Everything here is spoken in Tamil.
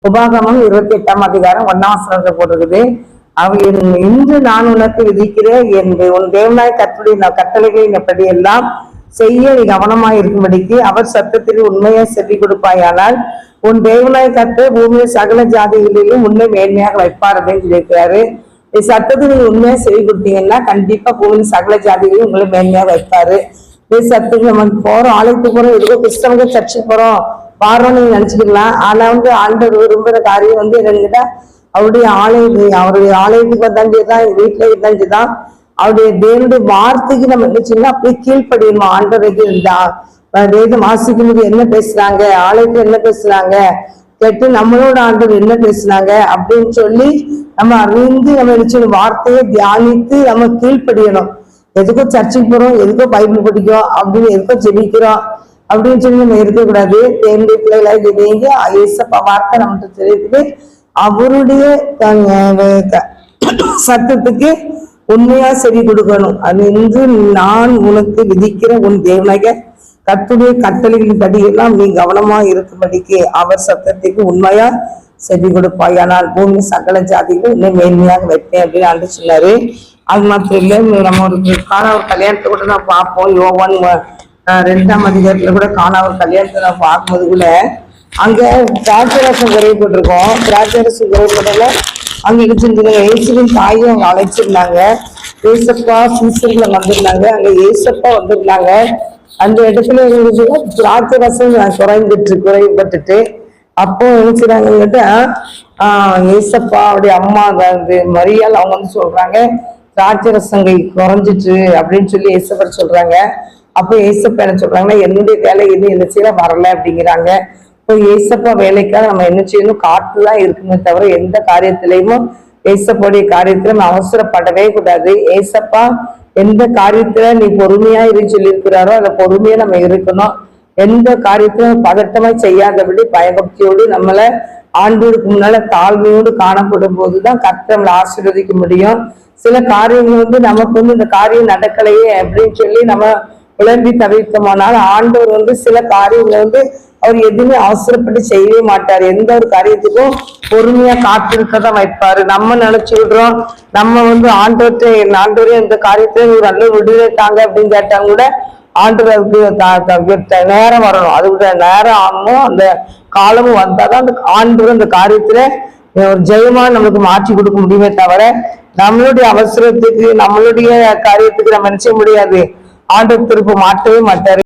உபாகமம் 28ஆம் அதிகாரம் 1ஆம் வசனத்துல போட்டிருக்குது. இன்று நான் உனக்கு விதிக்கிற உன் தேவனாய் கர்த்தருடைய கட்டளைகளின் எப்படி எல்லாம் செய்ய நீ கவனமாய் இருக்கும்படிக்கு அவர் சத்தத்திற்கு உண்மையா செவி கொடுப்பாயானால் உன் தேவனாய் கர்த்தர் பூமியை சகல ஜாதிகளிலும் உன்னை மேன்மையாக வைப்பார் அப்படின்னு சொல்லியிருக்கிறாரு. சத்தத்துக்கு நீங்க உண்மையா செவி கொடுத்தீங்கன்னா கண்டிப்பா பூமியின் சகல ஜாதிகளையும் உங்களை மேன்மையாக வைப்பாரு. சத்துக்கு நம்ம போறோம், ஆலயத்துக்கு போறோம், எதுக்கோ கிறிஸ்தவங்க சர்ச்சுக்கு போறோம் பாடுறோம்னு நீங்க நினைச்சுக்கலாம். ஆனா ஆண்டவர் விரும்புற காரியம் என்னன்னா அவருடைய ஆலயத்துக்கு வந்தாச்சுதான், வீட்டுல இருந்தாச்சுதான் அவருடைய தேவனுடைய வார்த்தைக்கு நம்ம நினைச்சோம்னா அப்படியே கீழ்ப்படியணும். ஆண்டவருக்கு வேதம் வாசிக்கும் போது என்ன பேசுறாங்க, ஆலயத்துல என்ன பேசுறாங்க கேட்டு நம்மளோட ஆண்டவர் என்ன பேசுனாங்க அப்படின்னு சொல்லி நம்ம அறிந்து நம்ம நினைச்சோம் வார்த்தையை தியானித்து நம்ம கீழ்ப்படியணும். எதுக்கோ சர்ச்சுக்கு போறோம், எதுக்கோ பைபிள் படிக்கிறோம் அப்படின்னு எதுக்கோ ஜெபிக்கிறோம் அப்படின்னு சொல்லி நம்ம இருக்கக்கூடாது. தேவனுடைய பிள்ளைகளாக ஜெபிங்க. ஏசப்பா வார்த்தை நம்மகிட்ட தெரியுது. அவருடைய சத்தத்துக்கு உண்மையா செவி கொடுக்கணும். அது இன்று நான் உனக்கு விதிக்கிற உன் தேவனாக கர்த்தருடைய கட்டளைகளின் படியெல்லாம் நீ கவனமா இருக்கும்படிக்கு அவர் சத்தத்துக்கு உண்மையா செவி கொடுப்பாயானால் பூமி சகல ஜாதிகளும் உன்னை மேன்மையாக வைப்பேன் அப்படின்னு ஆண்டு சொன்னாரு. அது மாத்திரம் இல்லை, நம்ம ஒரு கல்யாணத்தை கூட நான் பார்ப்போம். யோவான் 2ஆம் அதிகாரத்துல கூட காணாவர் கல்யாணத்தை நான் பார்க்கும்போது கூட அங்க திராட்சரசம் குறைப்பட்டிருக்கோம். திராட்சரசம் குறைப்படல அங்க இடிச்சிருந்தாங்க. இயேசுவின் தாயும் அவங்க அழைச்சிருந்தாங்க. ஏசப்பா சீசர்ல வந்திருந்தாங்க. அங்க ஏசப்பா வந்திருந்தாங்க. அந்த இடத்துல இருந்துச்சுன்னா திராட்சரசம் குறைபட்டுட்டு அப்போ நினைச்சுறாங்கன்னுட்டு ஏசப்பா அவருடைய அம்மா மரியாள் அவங்க வந்து சொல்றாங்க திராட்சரசங்கை குறைஞ்சிட்டு அப்படின்னு சொல்லி ஏசப்பர் சொல்றாங்க. அப்போ ஏசப்பா என்ன சொல்றாங்கன்னா என்னுடைய வேலை இன்னும் என்ன செய்யல வரல அப்படிங்கிறாங்க. இப்போ ஏசப்பா வேலைக்காக நம்ம என்ன செய்யணும், காத்துதான் இருக்குமே தவிர எந்த காரியத்திலையும் ஏசப்பாவுடைய காரியத்துல நம்ம அவசரப்படவே கூடாது. ஏசப்பா எந்த காரியத்துல நீ பொறுமையா இருந்து சொல்லி இருக்கிறாரோ அதை பொறுமையா நம்ம இருக்கணும். எந்த காரியத்திலும் பதட்டமா செய்யாதபடி பயபக்தியோடு நம்மள ஆண்டோருக்கு முன்னால தாழ்மையோடு காணப்படும் போதுதான் கர்த்தர் நம்மளை ஆசீர்வதிக்க முடியும். சில காரியங்கள் நமக்கு இந்த காரியம் நடக்கலையே அப்படின்னு சொல்லி நம்ம விளம்பி தவிர்த்தோமானால் ஆண்டவர் சில காரியங்களை அவர் எதுவுமே அவசரப்பட்டு செய்யவே மாட்டார். எந்த ஒரு காரியத்துக்கும் பொறுமையா காத்திருக்கதான் வைப்பாரு. நம்ம நினைச்சு விடுறோம், நம்ம ஆண்டவரே இந்த காரியத்துல ஒரு நல்ல விடுதலை தாங்க அப்படின்னு கேட்டாங்க கூட ஆண்டவருக்கு நேரம் வரணும். அதுக்கு நேரம் ஆகணும். அந்த காலமும் வந்தாதான் அந்த ஆண்டவர் அந்த காரியத்துல ஒரு ஜெயமா நமக்கு மாற்றி கொடுக்க முடியுமே தவிர நம்மளுடைய அவசரத்துக்கு நம்மளுடைய காரியத்துக்கு நம்ம நினைச்ச முடியாது. ஆண்டவர் திருப்ப மாட்டவே மாட்டாரு.